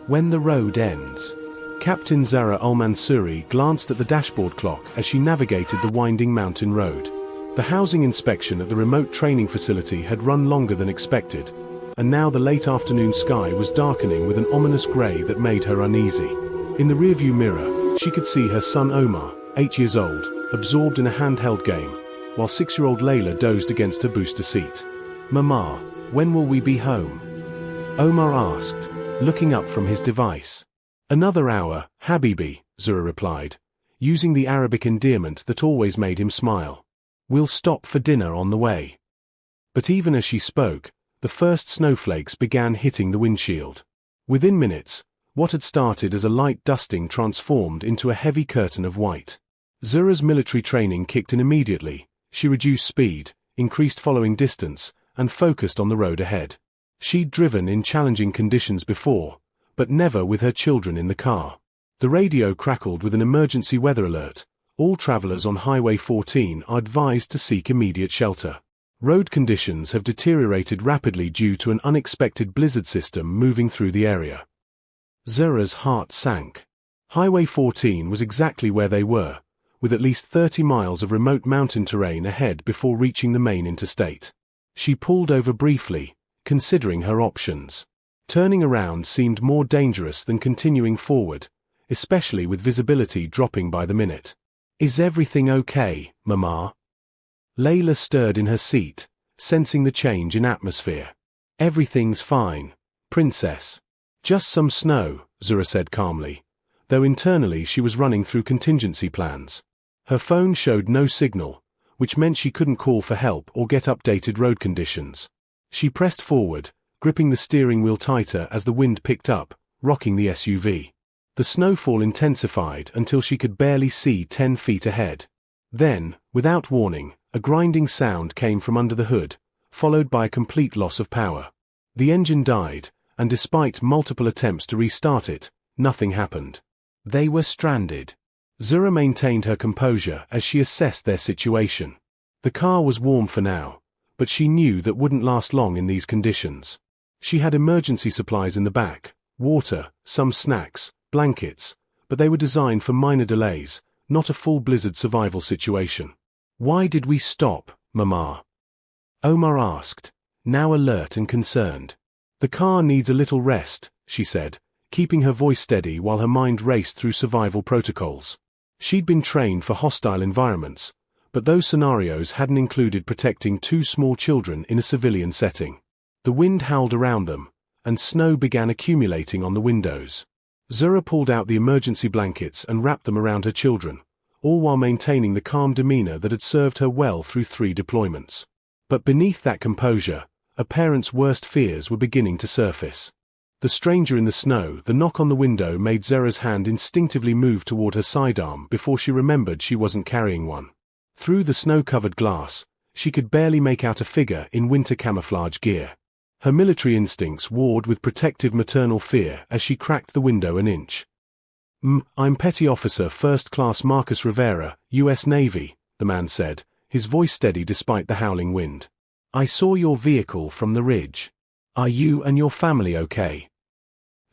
When the road ends. Captain Zara Al-Mansuri glanced at the dashboard clock as she navigated the winding mountain road. The housing inspection at the remote training facility had run longer than expected, and now the late afternoon sky was darkening with an ominous grey that made her uneasy. In the rearview mirror, she could see her son Omar, 8 years old, absorbed in a handheld game, while 6-year-old Layla dozed against her booster seat. "Mama, when will we be home?" Omar asked, looking up from his device. "Another hour, Habibi," Zura replied, using the Arabic endearment that always made him smile. "We'll stop for dinner on the way." But even as she spoke, the first snowflakes began hitting the windshield. Within minutes, what had started as a light dusting transformed into a heavy curtain of white. Zura's military training kicked in immediately. She reduced speed, increased following distance, and focused on the road ahead. She'd driven in challenging conditions before, but never with her children in the car. The radio crackled with an emergency weather alert. All travelers on Highway 14 are advised to seek immediate shelter. Road conditions have deteriorated rapidly due to an unexpected blizzard system moving through the area. Zura's heart sank. Highway 14 was exactly where they were, with at least 30 miles of remote mountain terrain ahead before reaching the main interstate. She pulled over briefly, considering her options. Turning around seemed more dangerous than continuing forward, especially with visibility dropping by the minute. "Is everything okay, Mama?" Layla stirred in her seat, sensing the change in atmosphere. "Everything's fine, Princess. Just some snow," Zura said calmly, though internally she was running through contingency plans. Her phone showed no signal, which meant she couldn't call for help or get updated road conditions. She pressed forward, gripping the steering wheel tighter as the wind picked up, rocking the SUV. The snowfall intensified until she could barely see 10 feet ahead. Then, without warning, a grinding sound came from under the hood, followed by a complete loss of power. The engine died, and despite multiple attempts to restart it, nothing happened. They were stranded. Zura maintained her composure as she assessed their situation. The car was warm for now, but she knew that wouldn't last long in these conditions. She had emergency supplies in the back, water, some snacks, blankets, but they were designed for minor delays, not a full blizzard survival situation. "Why did we stop, Mama?" Omar asked, now alert and concerned. "The car needs a little rest," she said, keeping her voice steady while her mind raced through survival protocols. She'd been trained for hostile environments, but those scenarios hadn't included protecting 2 small children in a civilian setting. The wind howled around them, and snow began accumulating on the windows. Zura pulled out the emergency blankets and wrapped them around her children, all while maintaining the calm demeanor that had served her well through 3 deployments. But beneath that composure, a parent's worst fears were beginning to surface. The stranger in the snow, the knock on the window made Zura's hand instinctively move toward her sidearm before she remembered she wasn't carrying one. Through the snow-covered glass, she could barely make out a figure in winter camouflage gear. Her military instincts warred with protective maternal fear as she cracked the window an inch. "I'm Petty Officer First Class Marcus Rivera, U.S. Navy," the man said, his voice steady despite the howling wind. "I saw your vehicle from the ridge. Are you and your family okay?"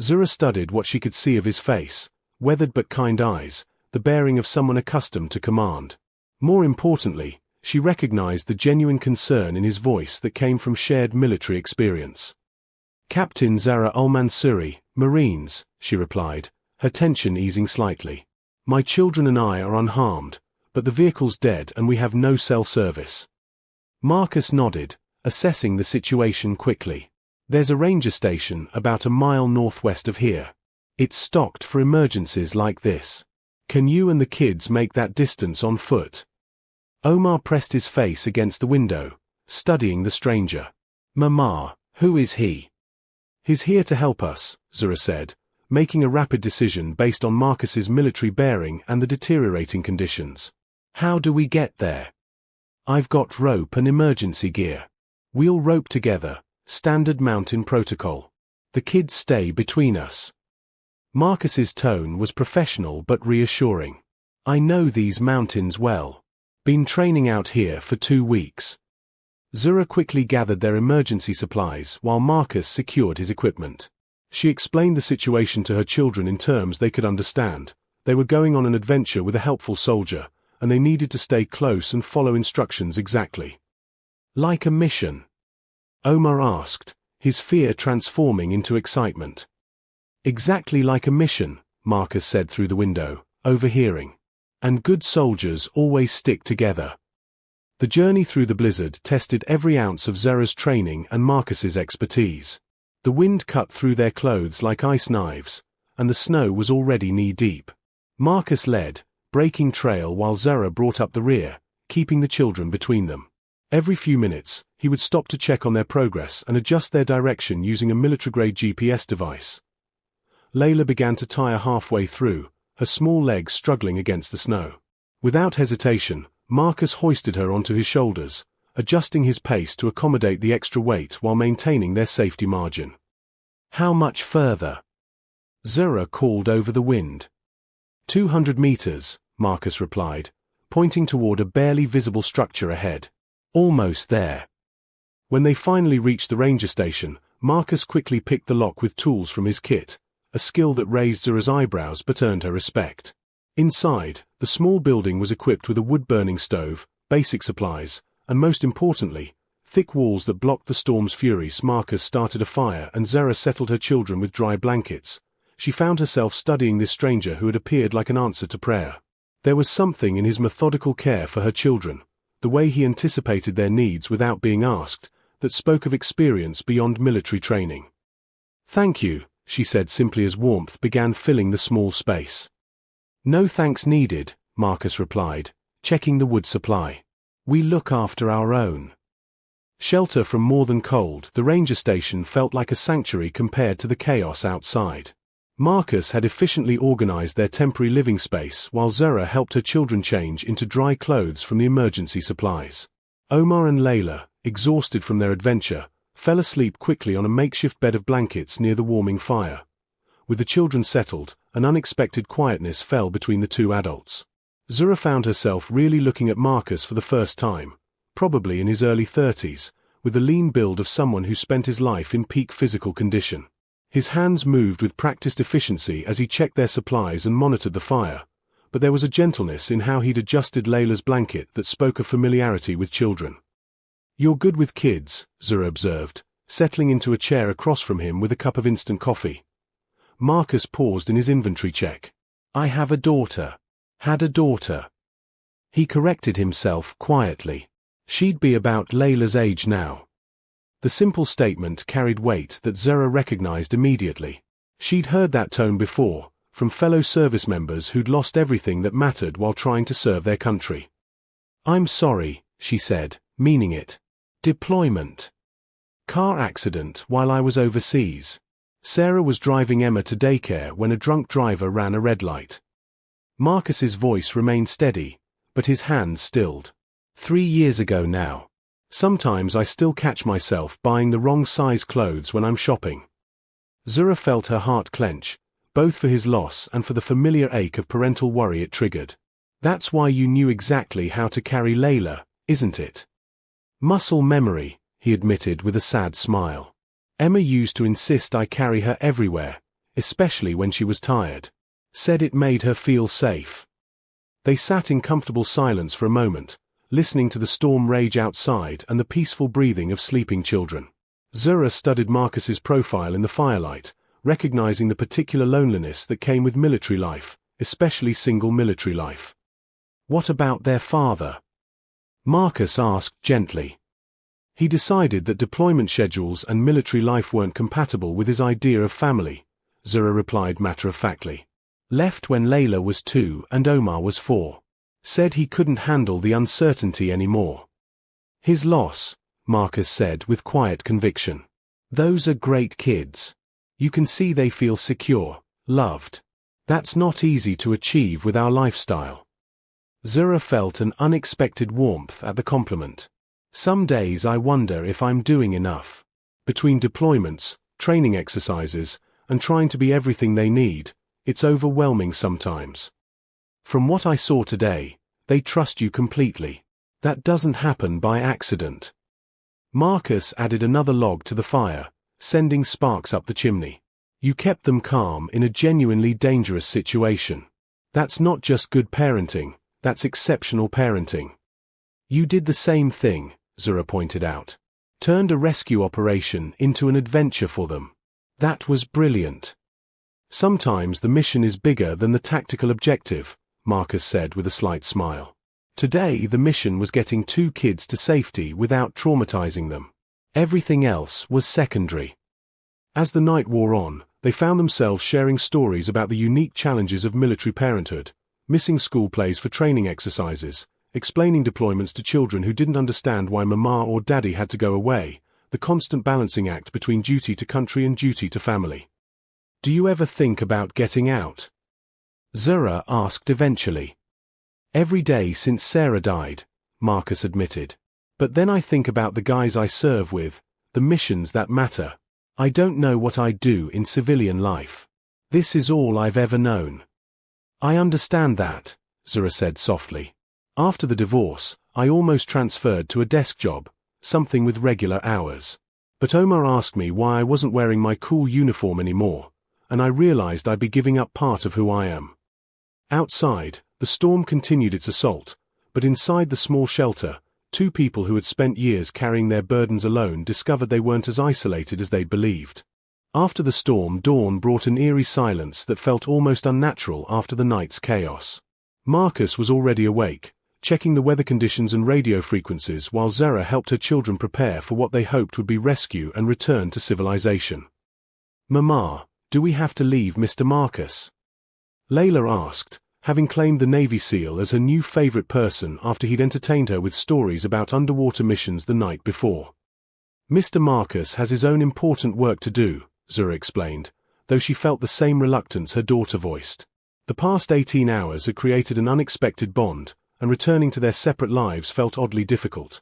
Zura studied what she could see of his face, weathered but kind eyes, the bearing of someone accustomed to command. More importantly, she recognized the genuine concern in his voice that came from shared military experience. "Captain Zara Al-Mansuri, Marines," she replied, her tension easing slightly. "My children and I are unharmed, but the vehicle's dead and we have no cell service." Marcus nodded, assessing the situation quickly. "There's a ranger station about a mile northwest of here. It's stocked for emergencies like this. Can you and the kids make that distance on foot?" Omar pressed his face against the window, studying the stranger. "Mama, who is he?" "He's here to help us," Zura said, making a rapid decision based on Marcus's military bearing and the deteriorating conditions. "How do we get there?" "I've got rope and emergency gear. We'll rope together, standard mountain protocol. The kids stay between us." Marcus's tone was professional but reassuring. "I know these mountains well. Been training out here for 2 weeks." Zura quickly gathered their emergency supplies while Marcus secured his equipment. She explained the situation to her children in terms they could understand. They were going on an adventure with a helpful soldier, and they needed to stay close and follow instructions exactly. Like a mission? Omar asked, his fear transforming into excitement. Exactly like a mission, Marcus said through the window, overhearing. And good soldiers always stick together. The journey through the blizzard tested every ounce of Zera's training and Marcus's expertise. The wind cut through their clothes like ice knives, and the snow was already knee-deep. Marcus led, breaking trail while Zera brought up the rear, keeping the children between them. Every few minutes, he would stop to check on their progress and adjust their direction using a military-grade GPS device. Layla began to tire halfway through, her small legs struggling against the snow. Without hesitation, Marcus hoisted her onto his shoulders, adjusting his pace to accommodate the extra weight while maintaining their safety margin. How much further? Zera called over the wind. 200 meters, Marcus replied, pointing toward a barely visible structure ahead. Almost there. When they finally reached the ranger station, Marcus quickly picked the lock with tools from his kit, a skill that raised Zera's eyebrows but earned her respect. Inside, the small building was equipped with a wood-burning stove, basic supplies, and most importantly, thick walls that blocked the storm's fury. Marcus started a fire and Zera settled her children with dry blankets. She found herself studying this stranger who had appeared like an answer to prayer. There was something in his methodical care for her children, the way he anticipated their needs without being asked, that spoke of experience beyond military training. "Thank you," she said simply as warmth began filling the small space. "No thanks needed," Marcus replied, checking the wood supply. "We look after our own." Shelter from more than cold, the ranger station felt like a sanctuary compared to the chaos outside. Marcus had efficiently organized their temporary living space while Zera helped her children change into dry clothes from the emergency supplies. Omar and Layla, exhausted from their adventure, fell asleep quickly on a makeshift bed of blankets near the warming fire. With the children settled, an unexpected quietness fell between the two adults. Zera found herself really looking at Marcus for the first time, probably in his early 30s, with the lean build of someone who spent his life in peak physical condition. His hands moved with practiced efficiency as he checked their supplies and monitored the fire, but there was a gentleness in how he'd adjusted Layla's blanket that spoke of familiarity with children. "You're good with kids," Zera observed, settling into a chair across from him with a cup of instant coffee. Marcus paused in his inventory check. "I have a daughter. Had a daughter." He corrected himself quietly. She'd be about Layla's age now. The simple statement carried weight that Zera recognized immediately. She'd heard that tone before, from fellow service members who'd lost everything that mattered while trying to serve their country. "I'm sorry," she said, meaning it. "Deployment. Car accident while I was overseas. Sarah was driving Emma to daycare when a drunk driver ran a red light." Marcus's voice remained steady, but his hands stilled. 3 years ago now. Sometimes I still catch myself buying the wrong size clothes when I'm shopping." Zera felt her heart clench, both for his loss and for the familiar ache of parental worry it triggered. "That's why you knew exactly how to carry Layla, isn't it?" "Muscle memory," he admitted with a sad smile. "Emma used to insist I carry her everywhere, especially when she was tired. Said it made her feel safe." They sat in comfortable silence for a moment, listening to the storm rage outside and the peaceful breathing of sleeping children. Zera studied Marcus's profile in the firelight, recognizing the particular loneliness that came with military life, especially single military life. "What about their father?" Marcus asked gently. He decided that deployment schedules and military life weren't compatible with his idea of family, Zera replied matter-of-factly. "Left when Layla was 2 and Omar was 4. Said he couldn't handle the uncertainty anymore." "His loss," Marcus said with quiet conviction. "Those are great kids. You can see they feel secure, loved. That's not easy to achieve with our lifestyle." Zera felt an unexpected warmth at the compliment. "Some days I wonder if I'm doing enough. Between deployments, training exercises, and trying to be everything they need, it's overwhelming sometimes. From what I saw today, they trust you completely. That doesn't happen by accident." Marcus added another log to the fire, sending sparks up the chimney. You kept them calm in a genuinely dangerous situation. That's not just good parenting, that's exceptional parenting. You did the same thing, Zura pointed out. Turned a rescue operation into an adventure for them. That was brilliant. Sometimes the mission is bigger than the tactical objective, Marcus said with a slight smile. Today the mission was getting 2 kids to safety without traumatizing them. Everything else was secondary. As the night wore on, they found themselves sharing stories about the unique challenges of military parenthood, missing school plays for training exercises, explaining deployments to children who didn't understand why mama or daddy had to go away, the constant balancing act between duty to country and duty to family. Do you ever think about getting out? Zura asked eventually. Every day since Sarah died, Marcus admitted. But then I think about the guys I serve with, the missions that matter. I don't know what I'd do in civilian life. This is all I've ever known. I understand that, Zura said softly. After the divorce, I almost transferred to a desk job, something with regular hours. But Omar asked me why I wasn't wearing my cool uniform anymore, and I realized I'd be giving up part of who I am. Outside, the storm continued its assault, but inside the small shelter, 2 people who had spent years carrying their burdens alone discovered they weren't as isolated as they'd believed. After the storm, dawn brought an eerie silence that felt almost unnatural after the night's chaos. Marcus was already awake, checking the weather conditions and radio frequencies while Zara helped her children prepare for what they hoped would be rescue and return to civilization. Mama, do we have to leave Mr. Marcus? Layla asked, having claimed the Navy SEAL as her new favorite person after he'd entertained her with stories about underwater missions the night before. Mr. Marcus has his own important work to do, Zura explained, though she felt the same reluctance her daughter voiced. The past 18 hours had created an unexpected bond, and returning to their separate lives felt oddly difficult.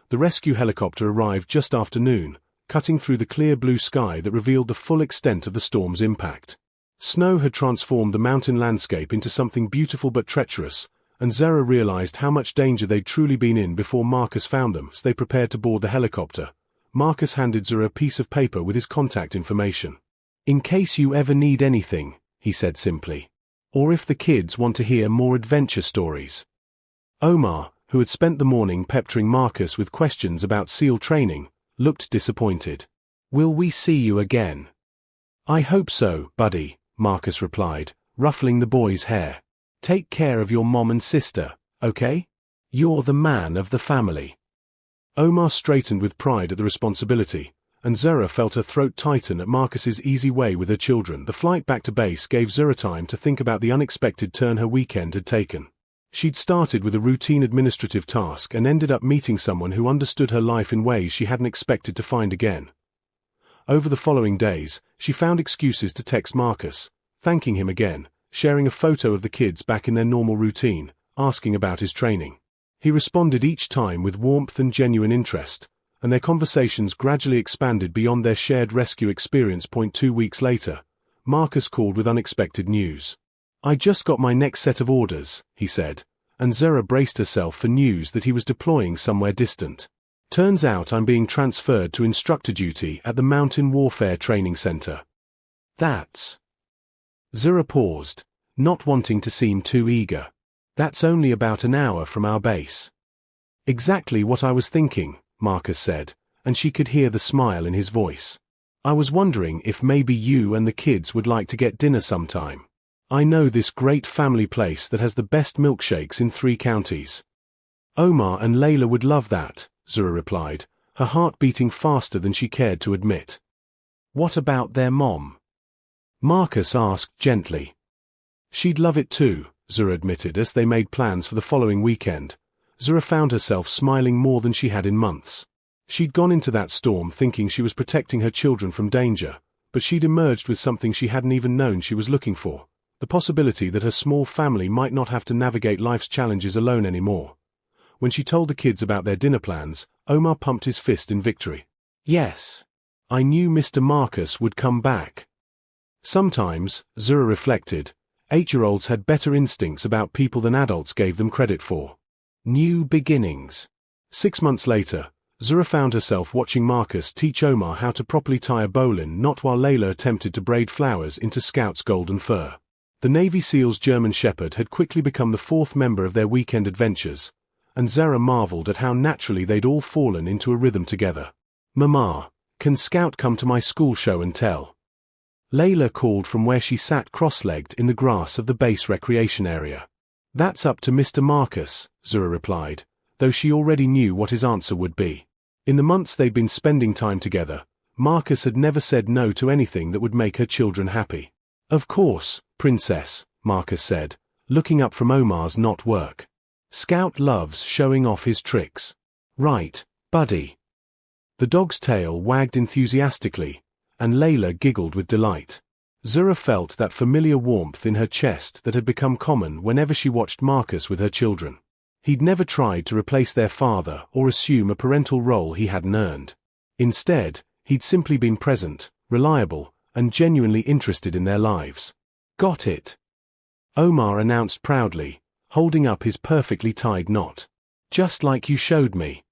The rescue helicopter arrived just after noon, cutting through the clear blue sky that revealed the full extent of the storm's impact. Snow had transformed the mountain landscape into something beautiful but treacherous, and Zara realized how much danger they'd truly been in before Marcus found them as they prepared to board the helicopter. Marcus handed Zara a piece of paper with his contact information. In case you ever need anything, he said simply. Or if the kids want to hear more adventure stories. Omar, who had spent the morning pestering Marcus with questions about SEAL training, looked disappointed. Will we see you again? I hope so, buddy, Marcus replied, ruffling the boy's hair. Take care of your mom and sister, okay? You're the man of the family. Omar straightened with pride at the responsibility, and Zara felt her throat tighten at Marcus's easy way with her children. The flight back to base gave Zara time to think about the unexpected turn her weekend had taken. She'd started with a routine administrative task and ended up meeting someone who understood her life in ways she hadn't expected to find again. Over the following days, she found excuses to text Marcus, thanking him again, sharing a photo of the kids back in their normal routine, asking about his training. He responded each time with warmth and genuine interest, and their conversations gradually expanded beyond their shared rescue experience. 2 weeks later, Marcus called with unexpected news. I just got my next set of orders, he said, and Zara braced herself for news that he was deploying somewhere distant. Turns out I'm being transferred to instructor duty at the Mountain Warfare Training Center. That's... Zara paused, not wanting to seem too eager. That's only about an hour from our base. Exactly what I was thinking, Marcus said, and she could hear the smile in his voice. I was wondering if maybe you and the kids would like to get dinner sometime. I know this great family place that has the best milkshakes in 3 counties. Omar and Layla would love that, Zura replied, her heart beating faster than she cared to admit. What about their mom? Marcus asked gently. She'd love it too, Zura admitted as they made plans for the following weekend. Zura found herself smiling more than she had in months. She'd gone into that storm thinking she was protecting her children from danger, but she'd emerged with something she hadn't even known she was looking for. The possibility that her small family might not have to navigate life's challenges alone anymore. When she told the kids about their dinner plans, Omar pumped his fist in victory. Yes. I knew Mr. Marcus would come back. Sometimes, Zura reflected, 8-year-olds had better instincts about people than adults gave them credit for. New beginnings. 6 months later, Zura found herself watching Marcus teach Omar how to properly tie a bowline knot while Layla attempted to braid flowers into Scout's golden fur. The Navy SEAL's German Shepherd had quickly become the fourth member of their weekend adventures, and Zara marveled at how naturally they'd all fallen into a rhythm together. "Mama, can Scout come to my school show and tell?" Layla called from where she sat cross-legged in the grass of the base recreation area. "That's up to Mr. Marcus," Zura replied, though she already knew what his answer would be. In the months they'd been spending time together, Marcus had never said no to anything that would make her children happy. "Of course, Princess," Marcus said, looking up from Omar's knot work. "Scout loves showing off his tricks." "Right, buddy." The dog's tail wagged enthusiastically, and Layla giggled with delight. Zura felt that familiar warmth in her chest that had become common whenever she watched Marcus with her children. He'd never tried to replace their father or assume a parental role he hadn't earned. Instead, he'd simply been present, reliable, and genuinely interested in their lives. "Got it," Omar announced proudly, holding up his perfectly tied knot. "Just like you showed me."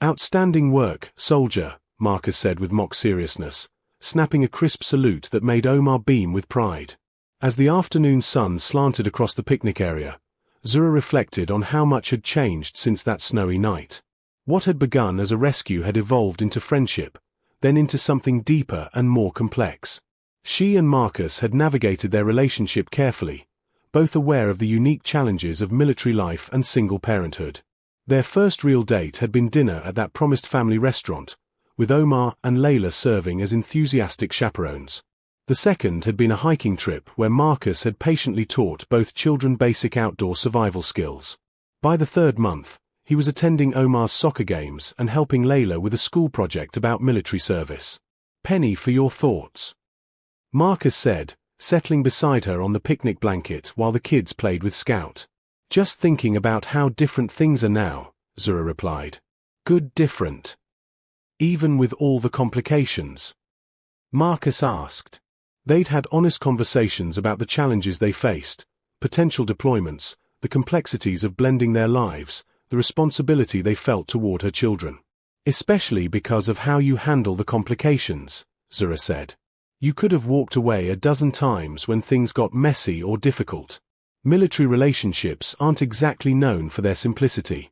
"Outstanding work, soldier," Marcus said with mock seriousness, snapping a crisp salute that made Omar beam with pride. As the afternoon sun slanted across the picnic area, Zura reflected on how much had changed since that snowy night. What had begun as a rescue had evolved into friendship, then into something deeper and more complex. She and Marcus had navigated their relationship carefully, both aware of the unique challenges of military life and single parenthood. Their first real date had been dinner at that promised family restaurant, with Omar and Layla serving as enthusiastic chaperones. The second had been a hiking trip where Marcus had patiently taught both children basic outdoor survival skills. By the third month, he was attending Omar's soccer games and helping Layla with a school project about military service. "Penny for your thoughts," Marcus said, settling beside her on the picnic blanket while the kids played with Scout. "Just thinking about how different things are now," Zura replied. "Good different. Even with all the complications?" Marcus asked. They'd had honest conversations about the challenges they faced, potential deployments, the complexities of blending their lives, the responsibility they felt toward her children. "Especially because of how you handle the complications," Zura said. "You could have walked away a dozen times when things got messy or difficult. Military relationships aren't exactly known for their simplicity."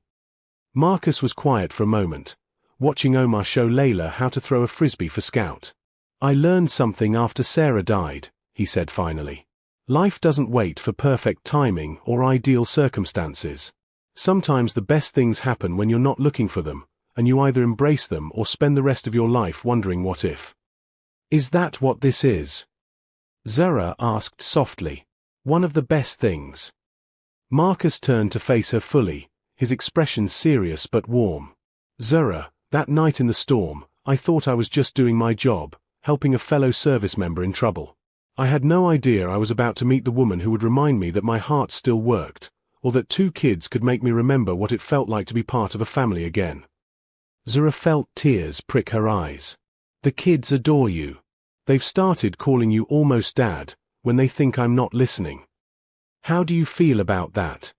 Marcus was quiet for a moment, watching Omar show Layla how to throw a frisbee for Scout. "I learned something after Sarah died," he said finally. "Life doesn't wait for perfect timing or ideal circumstances. Sometimes the best things happen when you're not looking for them, and you either embrace them or spend the rest of your life wondering what if." "Is that what this is?" Zara asked softly. "One of the best things?" Marcus turned to face her fully, his expression serious but warm. "Zara, that night in the storm, I thought I was just doing my job, helping a fellow service member in trouble. I had no idea I was about to meet the woman who would remind me that my heart still worked, or that two kids could make me remember what it felt like to be part of a family again." Zura felt tears prick her eyes. "The kids adore you. They've started calling you almost dad, when they think I'm not listening. How do you feel about that?"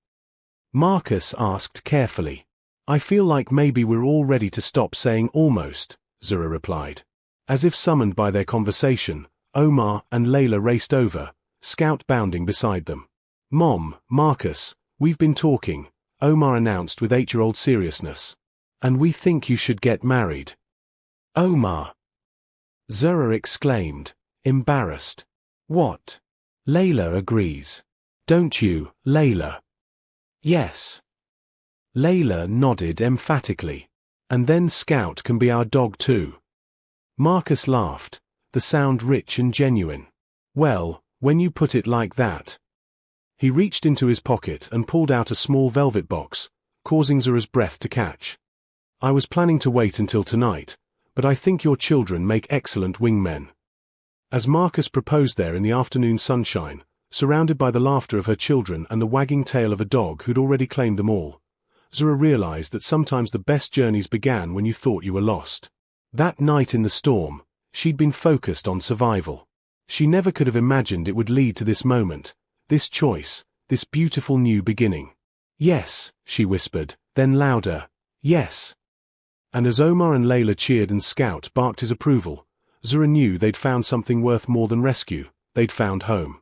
Marcus asked carefully. "I feel like maybe we're all ready to stop saying almost," Zura replied. As if summoned by their conversation, Omar and Layla raced over, Scout bounding beside them. "Mom, Marcus, we've been talking," Omar announced with 8-year-old seriousness. "And we think you should get married." "Omar!" Zura exclaimed, embarrassed. "What?" "Layla agrees. Don't you, Layla?" "Yes." Layla nodded emphatically. "And then Scout can be our dog too." Marcus laughed, the sound rich and genuine. "Well, when you put it like that." He reached into his pocket and pulled out a small velvet box, causing Zura's breath to catch. "I was planning to wait until tonight, but I think your children make excellent wingmen." As Marcus proposed there in the afternoon sunshine, surrounded by the laughter of her children and the wagging tail of a dog who'd already claimed them all, Zura realized that sometimes the best journeys began when you thought you were lost. That night in the storm, she'd been focused on survival. She never could have imagined it would lead to this moment, this choice, this beautiful new beginning. "Yes," she whispered, then louder, "Yes." And as Omar and Layla cheered and Scout barked his approval, Zura knew they'd found something worth more than rescue. They'd found home.